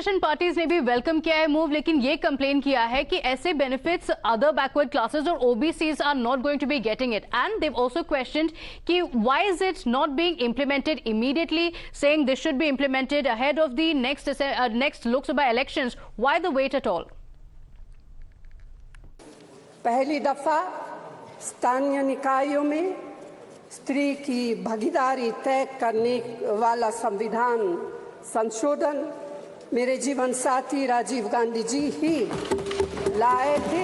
opposition parties ने भी welcome किया है move, लेकिन ये complain किया है कि ऐसे benefits other backward classes or OBCs are not going to be getting it, and they've also questioned कि why is it not being implemented immediately, saying this should be implemented ahead of the next Lok Sabha elections. Why the wait at all? पहली दफा स्थानीय निकायों में स्त्री की भागीदारी तय करने वाला संविधान संशोधन मेरे जीवन साथी राजीव गांधी जी ही लाए थे।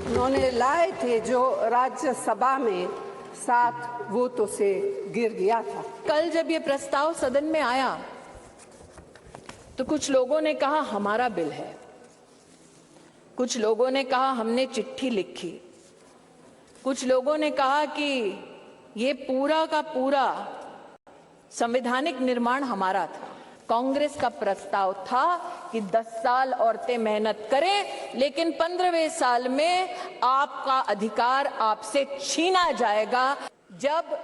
उन्होंने लाए थे जो राज्यसभा में 7 वोटों से गिर गया था। कल जब ये प्रस्ताव सदन में आया तो कुछ लोगों ने कहा हमारा बिल है, कुछ लोगों ने कहा हमने चिट्ठी लिखी, कुछ लोगों ने कहा कि ये पूरा का पूरा संवैधानिक निर्माण हमारा था। कांग्रेस का प्रस्ताव था कि 10 साल औरतें मेहनत करें, लेकिन 15वें साल में आपका अधिकार आपसे छीना जाएगा। जब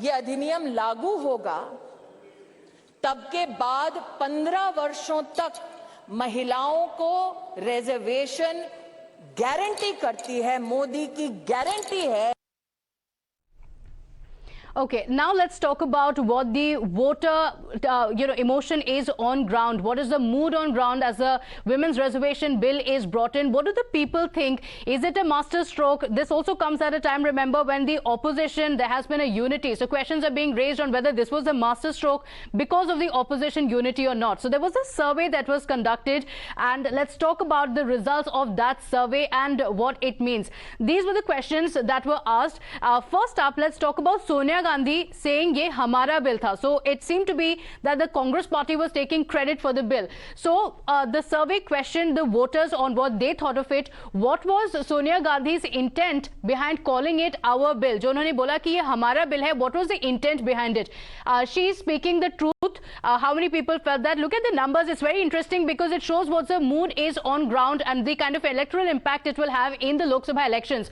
ये अधिनियम लागू होगा तब के बाद 15 वर्षों तक महिलाओं को रिजर्वेशन गारंटी करती है, मोदी की गारंटी है। Okay, now let's talk about what the voter, emotion is on ground. What is the mood on ground as the women's reservation bill is brought in? What do the people think? Is it a master stroke? This also comes at a time, remember, when the opposition, there has been a unity. So questions are being raised on whether this was a master stroke because of the opposition unity or not. So there was a survey that was conducted, and let's talk about the results of that survey and what it means. These were the questions that were asked. First up, let's talk about Sonia Gandhi saying ye hamara bill tha. So it seemed to be that the Congress party was taking credit for the bill. So the survey questioned the voters on what they thought of it. What was Sonia Gandhi's intent behind calling it our bill? Jo unhone bola ki ye hamara bill hai, what was the intent behind it? She is speaking the truth. How many people felt that? Look at the numbers. It's very interesting because it shows what the mood is on ground and the kind of electoral impact it will have in the Lok Sabha elections.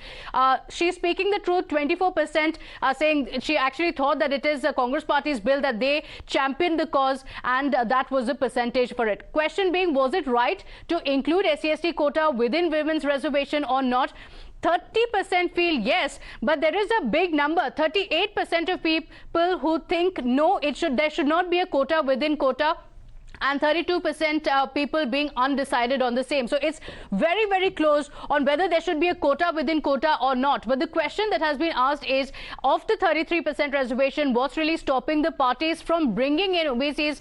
She's speaking the truth. 24% saying she actually thought that it is the Congress party's bill, that they championed the cause, and that was the percentage for it. Question being, was it right to include SC/ST quota within women's reservation or not? 30% feel yes, but there is a big number, 38% of people who think no, there should not be a quota within quota, and 32% people being undecided on the same. So it's very, very close on whether there should be a quota within quota or not. But the question that has been asked is, of the 33% reservation, what's really stopping the parties from bringing in OBCs,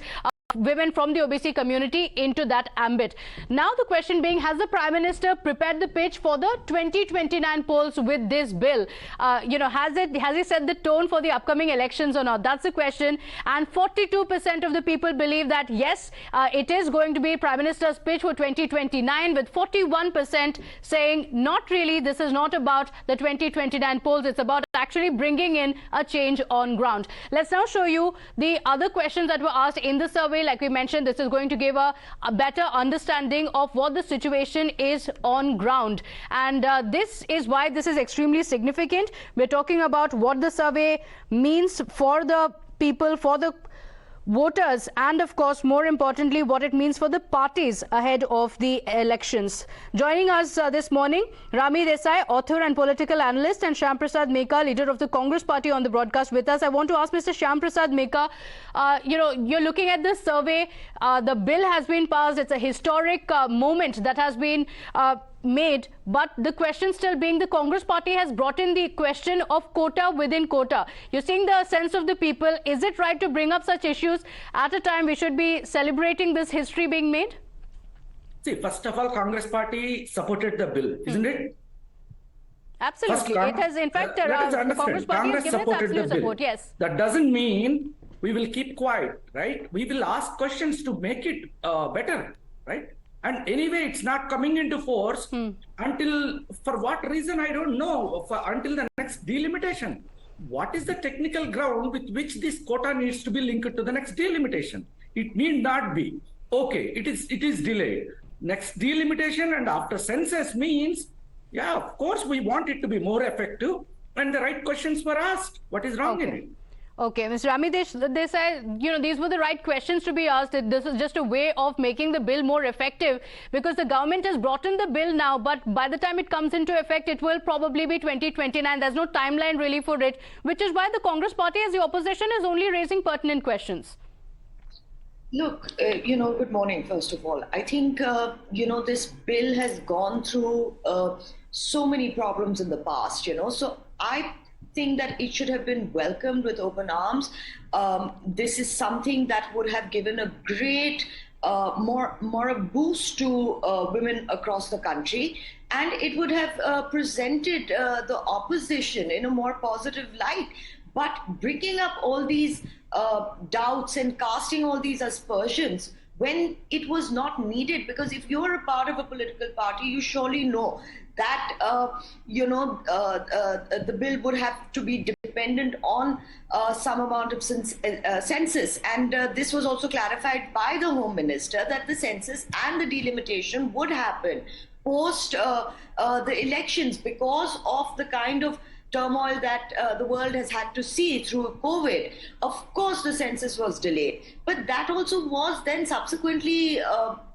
women from the OBC community into that ambit? Now the question being, has the Prime Minister prepared the pitch for the 2029 polls with this bill? Has he set the tone for the upcoming elections or not? That's the question. And 42% of the people believe that yes, it is going to be Prime Minister's pitch for 2029, with 41% saying not really, this is not about the 2029 polls, it's about actually bringing in a change on ground. Let's now show you the other questions that were asked in the survey. Like we mentioned, this is going to give a better understanding of what the situation is on ground. And this is why this is extremely significant. We're talking about what the survey means for the people, for the voters, and of course, more importantly, what it means for the parties ahead of the elections. Joining us this morning, Rami Desai, author and political analyst, and Shyam Prasad Meka, leader of the Congress party, on the broadcast with us. I want to ask Mr. Shyam Prasad Meka, you're looking at the survey. The bill has been passed. It's a historic moment that has been made, but the question still being, the Congress party has brought in the question of quota within quota. You're seeing the sense of the people. Is it right to bring up such issues at a time we should be celebrating this history being made? See, first of all, Congress party supported the bill, isn't it? Absolutely. It has, in fact, the Congress party has given its absolute support. Yes. That doesn't mean we will keep quiet, right? We will ask questions to make it better, right? And anyway, it's not coming into force until, for what reason, I don't know, until the next delimitation. What is the technical ground with which this quota needs to be linked to the next delimitation? It need not be. Okay, it is delayed. Next delimitation and after census means, yeah, of course, we want it to be more effective, and the right questions were asked. What is wrong in it? Okay, Mr. Rami Desai, these were the right questions to be asked. This is just a way of making the bill more effective, because the government has brought in the bill now, but by the time it comes into effect, it will probably be 2029. There's no timeline really for it, which is why the Congress party as the opposition is only raising pertinent questions. Look, good morning, first of all. I think, this bill has gone through so many problems in the past, so I think that it should have been welcomed with open arms. This is something that would have given a great more a boost to women across the country, and it would have presented the opposition in a more positive light. But bringing up all these doubts and casting all these aspersions when it was not needed, because if you're a part of a political party, you surely know that the bill would have to be dependent on some amount of census, and this was also clarified by the Home Minister that the census and the delimitation would happen post the elections because of the kind of turmoil that the world has had to see through COVID. Of course, the census was delayed, but that also was then subsequently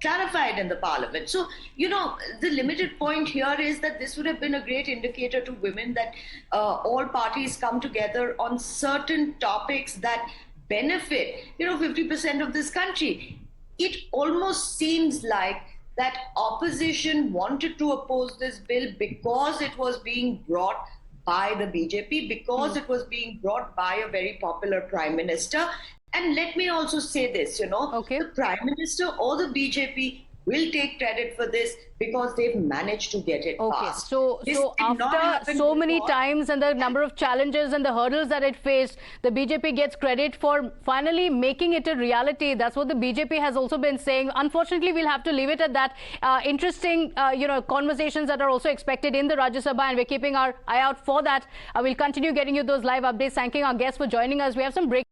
clarified in the parliament. So, the limited point here is that this would have been a great indicator to women that all parties come together on certain topics that benefit, 50% of this country. It almost seems like that opposition wanted to oppose this bill because it was being brought by the BJP, because it was being brought by a very popular Prime Minister. And let me also say this, the Prime Minister or the BJP will take credit for this because they've managed to get it passed. So after so many times and the number of challenges and the hurdles that it faced, the BJP gets credit for finally making it a reality. That's what the BJP has also been saying. Unfortunately, we'll have to leave it at that. Interesting, conversations that are also expected in the Rajya Sabha, and we're keeping our eye out for that. We'll continue getting you those live updates. Thanking our guests for joining us. We have some break.